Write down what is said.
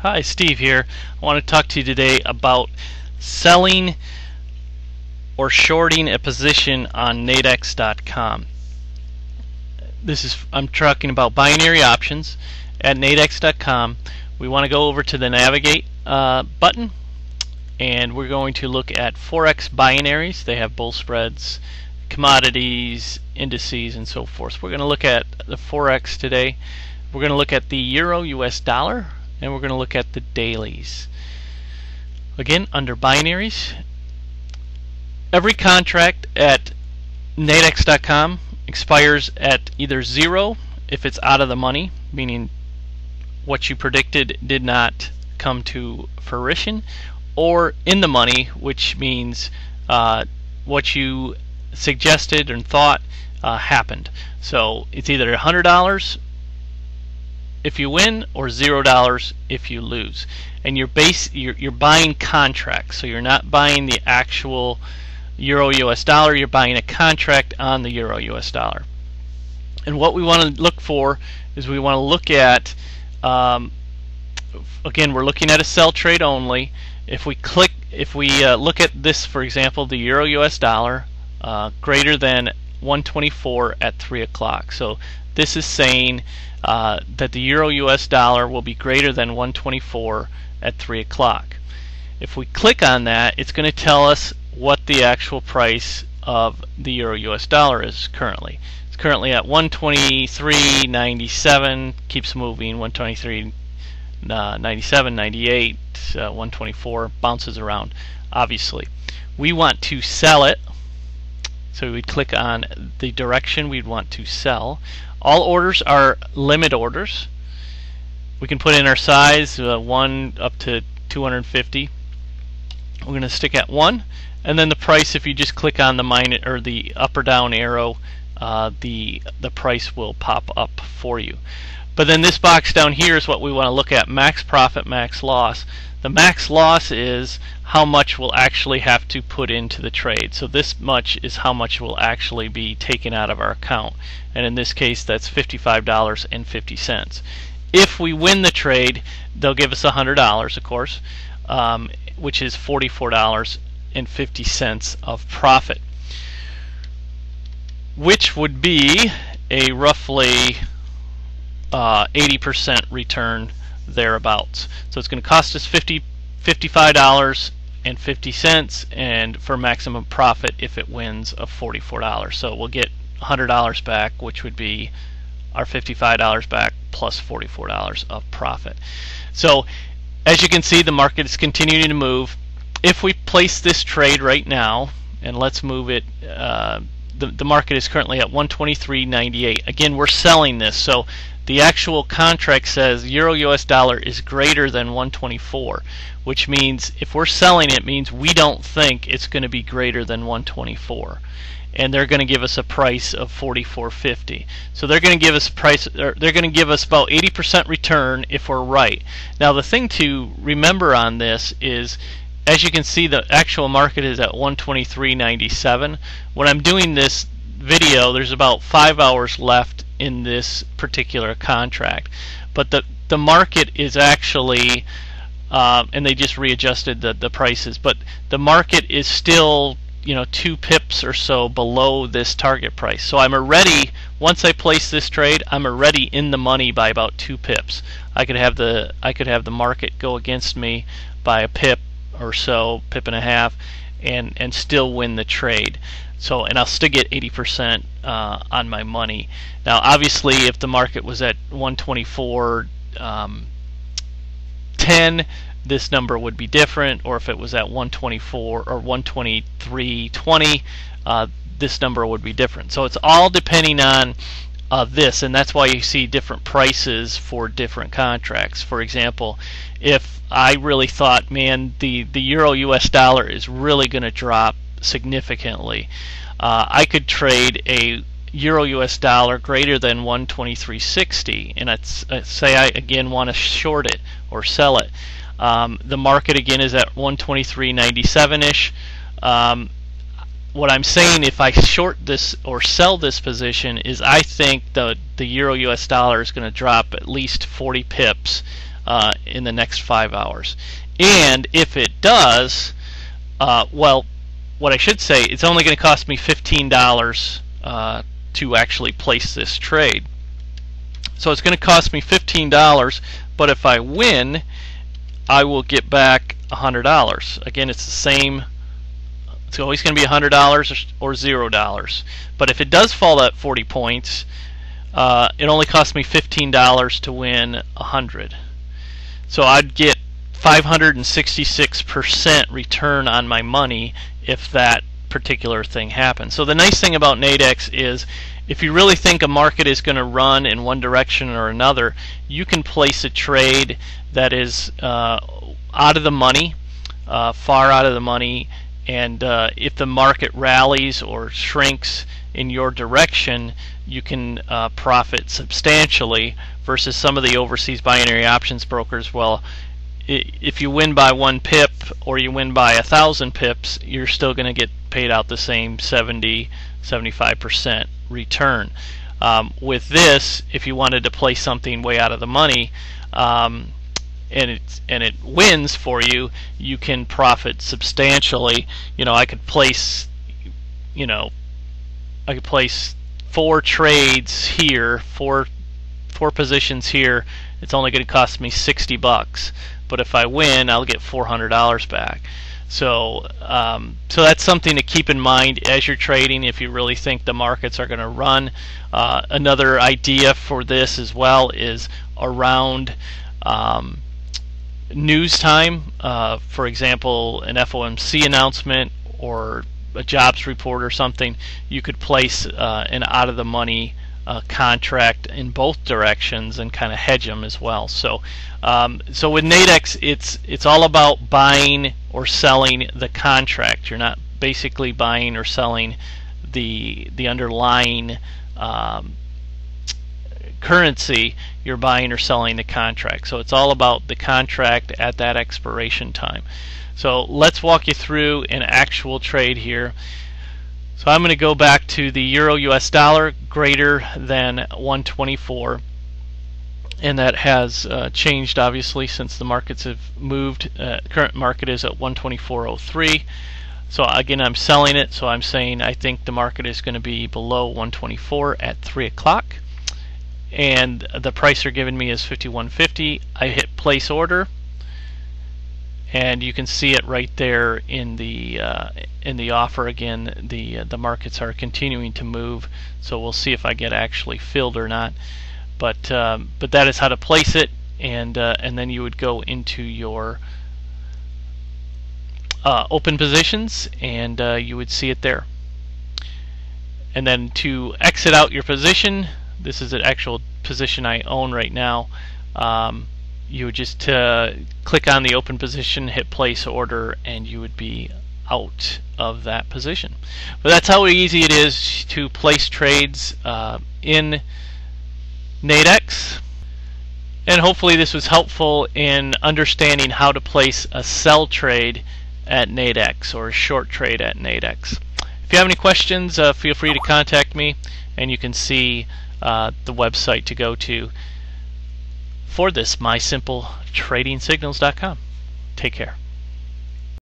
Hi, Steve here. I want to talk to you today about selling or shorting a position on Nadex.com. I'm talking about binary options at Nadex.com. We want to go over to the Navigate button, and we're going to look at Forex binaries. They have bull spreads, commodities, indices, and so forth. We're going to look at the Forex today. We're going to look at the Euro US dollar, and we're going to look at the dailies. Again, under binaries, every contract at Nadex.com expires at either 0 if it's out of the money, meaning what you predicted did not come to fruition, or in the money, which means what you suggested and thought happened. So it's either $100 if you win or $0 if you lose. And you're buying contracts, so you're not buying the actual Euro US dollar, you're buying a contract on the Euro US dollar. And what we want to look for is we want to look at again, we're looking at a sell trade only. If we look at this, for example, the Euro US dollar greater than 124 at 3 o'clock. So this is saying that the Euro US dollar will be greater than 124 at 3 o'clock. If we click on that, it's going to tell us what the actual price of the Euro US dollar is currently. It's currently at 123.97, keeps moving, 123.97, 98, 124, bounces around. Obviously, we want to sell it, so we'd click on the direction we'd want to sell. All orders are limit orders. We can put in our size, 1 up to 250. We're going to stick at 1, and then the price, if you just click on the minus or the up or down arrow, the price will pop up for you. But then this box down here is what we want to look at: max profit, max loss. The max loss is how much we'll actually have to put into the trade. So this much is how much will actually be taken out of our account, and in this case that's $55.50. If we win the trade, they'll give us $100, of course, which is $44.50 of profit, which would be a roughly 80% return thereabouts. So it's going to cost us $55.50 and for maximum profit if it wins of $44. So we'll get $100 back, which would be our $55 back plus $44 of profit. So as you can see, the market is continuing to move. If we place this trade right now, and let's move it, the market is currently at 123.98. Again, we're selling this, so the actual contract says Euro US dollar is greater than 124, which means if we're selling it, means we don't think it's going to be greater than 124, and they're going to give us a price of $44.50. So they're going to give us price, or they're going to give us about 80% return if we're right. Now the thing to remember on this is, as you can see, the actual market is at 123.97. When I'm doing this video, there's about 5 hours left in this particular contract, but the market is actually and they just readjusted the prices, but the market is still 2 pips or so below this target price. So I'm already, once I place this trade, I'm already in the money by about 2 pips. I could have the market go against me by a pip or so, pip and a half, and still win the trade. So, and I'll still get 80% on my money. Now, obviously, if the market was at 124.10, this number would be different, or if it was at 124 or 123.20, this number would be different. So it's all depending on this, and that's why you see different prices for different contracts. For example, if I really thought, man, the Euro US dollar is really going to drop significantly, I could trade a Euro US dollar greater than 123.60, and say I again want to short it or sell it. The market again is at 123.97-ish. What I'm saying, if I short this or sell this position, is I think the Euro US dollar is going to drop at least 40 pips in the next 5 hours. And if it does, well, what I should say, it's only going to cost me $15 to actually place this trade. So it's going to cost me $15, but if I win, I will get back $100. Again, it's the same. It's always going to be $100 or $0. But if it does fall at 40 points, it only costs me $15 to win 100. So I'd get 566% return on my money if that particular thing happens. So the nice thing about Nadex is, if you really think a market is going to run in one direction or another, you can place a trade that is out of the money, far out of the money, and if the market rallies or shrinks in your direction, you can profit substantially, versus some of the overseas binary options brokers. Well, if you win by 1 pip or you win by 1,000 pips, you're still going to get paid out the same 70-75% return. With this, if you wanted to place something way out of the money, and it wins for you, you can profit substantially. I could place, I could place 4 trades here, four positions here. It's only going to cost me $60, but if I win, I'll get $400 back. So that's something to keep in mind as you're trading, if you really think the markets are going to run. Another idea for this as well is around news time. For example, an FOMC announcement or a jobs report or something. You could place an out of the money contract in both directions and kind of hedge them as well. So with Nadex, it's all about buying or selling the contract. You're not basically buying or selling the underlying currency. You're buying or selling the contract. So it's all about the contract at that expiration time. So let's walk you through an actual trade here. So I'm going to go back to the Euro US dollar greater than 124, and that has changed obviously since the markets have moved. Current market is at 124.03. So again, I'm selling it, so I'm saying I think the market is going to be below 124 at 3 o'clock, and the price they're giving me is 51.50. I hit place order, and you can see it right there in the offer. Again, the markets are continuing to move, so we'll see if I get actually filled or not. But that is how to place it, and then you would go into your open positions, and you would see it there. And then to exit out your position, this is an actual position I own right now. You would just click on the open position, hit place order, and you would be out of that position. But that's how easy it is to place trades in Nadex. And hopefully this was helpful in understanding how to place a sell trade at Nadex or a short trade at Nadex. If you have any questions, feel free to contact me, and you can see the website to go to for this, mysimpletradingsignals.com. Take care.